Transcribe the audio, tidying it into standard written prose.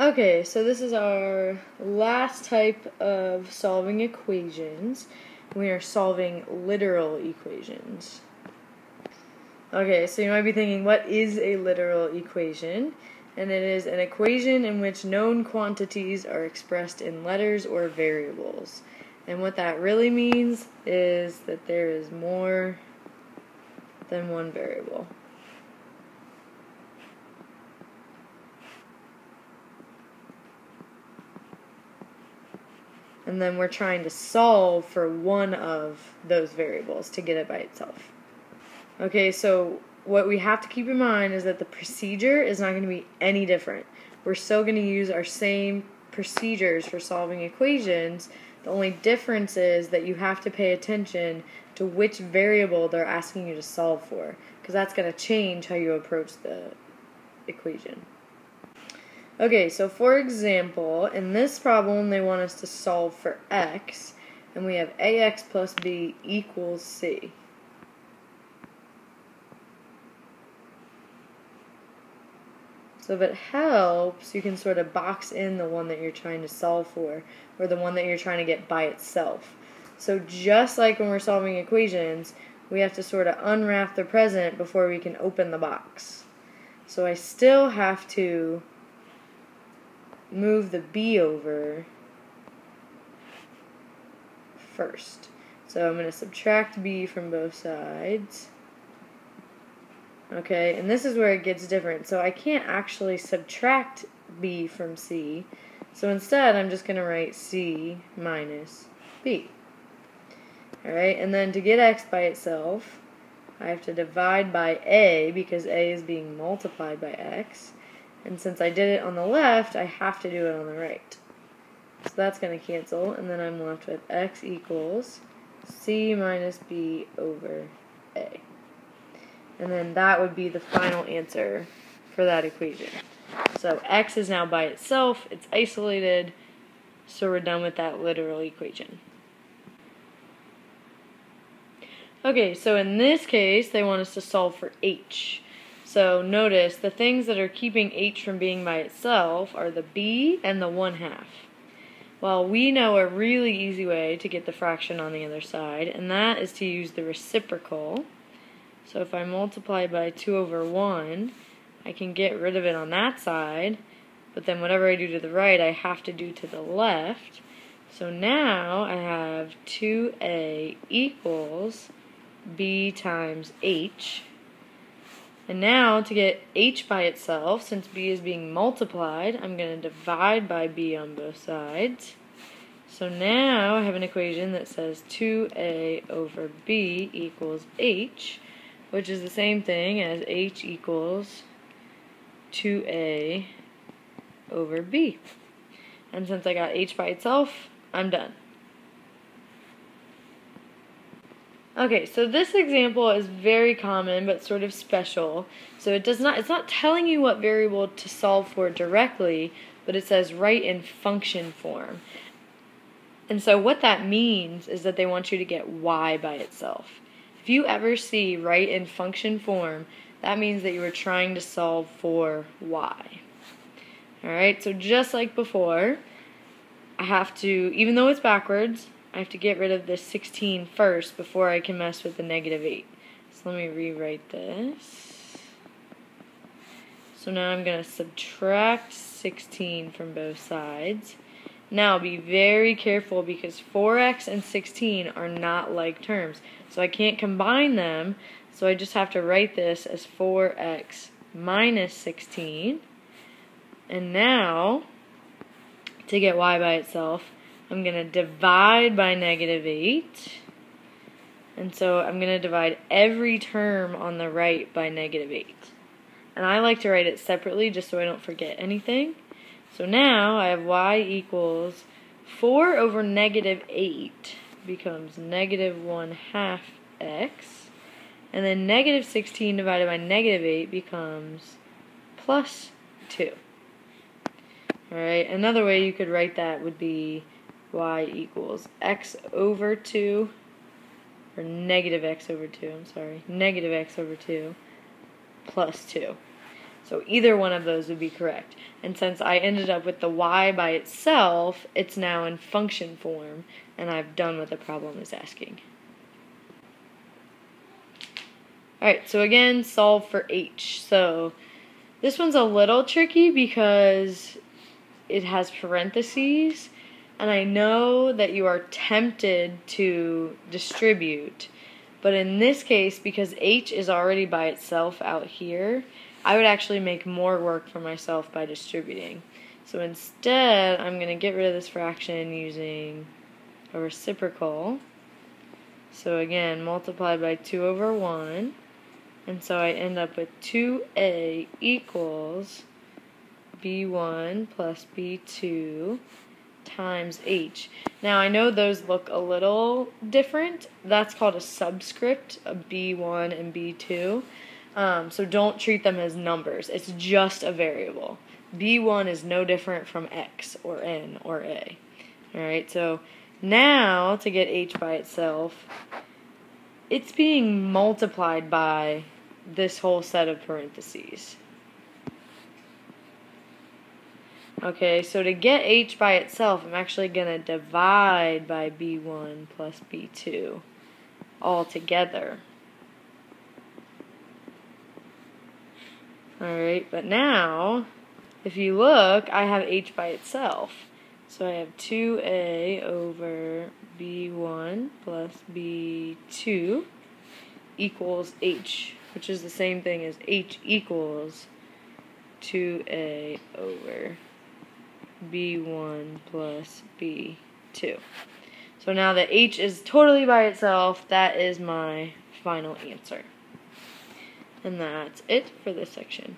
Okay, so this is our last type of solving equations. We are solving literal equations. Okay, so you might be thinking, what is a literal equation? And it is an equation in which known quantities are expressed in letters or variables. And what that really means is that there is more than one variable. And then we're trying to solve for one of those variables to get it by itself. Okay, so what we have to keep in mind is that the procedure is not going to be any different. We're still going to use our same procedures for solving equations. The only difference is that you have to pay attention to which variable they're asking you to solve for, because that's going to change how you approach the equation. Okay, so for example, in this problem they want us to solve for x, and we have ax plus b equals c. So if it helps, you can sort of box in the one that you're trying to solve for, or the one that you're trying to get by itself. So just like when we're solving equations, we have to sort of unwrap the present before we can open the box. So I still have to move the b over first. So I'm going to subtract b from both sides. Okay, and this is where it gets different. So I can't actually subtract b from c. So instead I'm just going to write c minus b. Alright, and then to get x by itself, I have to divide by a because a is being multiplied by x. And since I did it on the left, I have to do it on the right. So that's going to cancel, and then I'm left with x equals c minus b over a. And then that would be the final answer for that equation. So x is now by itself, it's isolated, so we're done with that literal equation. Okay, so in this case, they want us to solve for h. So notice the things that are keeping h from being by itself are the b and the 1/2. Well, we know a really easy way to get the fraction on the other side, and that is to use the reciprocal. So if I multiply by 2 over 1, I can get rid of it on that side, but then whatever I do to the right, I have to do to the left. So now I have 2a equals b times h. And now to get h by itself, since b is being multiplied, I'm going to divide by b on both sides. So now I have an equation that says 2a over b equals h, which is the same thing as h equals 2a over b. And since I got h by itself, I'm done. Okay, so this example is very common but sort of special. So it's not telling you what variable to solve for directly, but it says write in function form. And so what that means is that they want you to get y by itself. If you ever see write in function form, that means that you were trying to solve for y. Alright, so just like before, I have to, even though it's backwards, I have to get rid of this 16 first before I can mess with the -8. So let me rewrite this. So now I'm going to subtract 16 from both sides. Now be very careful because 4x and 16 are not like terms. So I can't combine them, so I just have to write this as 4x minus 16. And now, to get y by itself, I'm going to divide by -8, and so I'm going to divide every term on the right by -8. And I like to write it separately just so I don't forget anything. So now I have y equals 4 over -8 becomes -1/2 x, and then -16 divided by -8 becomes plus 2. Alright, another way you could write that would be y equals x over 2, or negative x over 2, I'm sorry, negative x over 2 plus 2. So either one of those would be correct. And since I ended up with the y by itself, it's now in function form, and I've done what the problem is asking. Alright, so again, solve for h. So this one's a little tricky because it has parentheses, and I know that you are tempted to distribute, but in this case, because h is already by itself out here, I would actually make more work for myself by distributing. So instead, I'm going to get rid of this fraction using a reciprocal. So again, multiply by 2 over 1. And so I end up with 2a equals b1 plus b2 times h. Now I know those look a little different. That's called a subscript, a b1 and b2. So don't treat them as numbers. It's just a variable. b1 is no different from x or n or a. Alright, so now to get h by itself, it's being multiplied by this whole set of parentheses. Okay, so to get h by itself, I'm actually going to divide by b1 plus b2 all together. Alright, but now, if you look, I have h by itself. So I have 2a over b1 plus b2 equals h, which is the same thing as h equals 2a over b1 plus b2. So now that h is totally by itself, that is my final answer. And that's it for this section.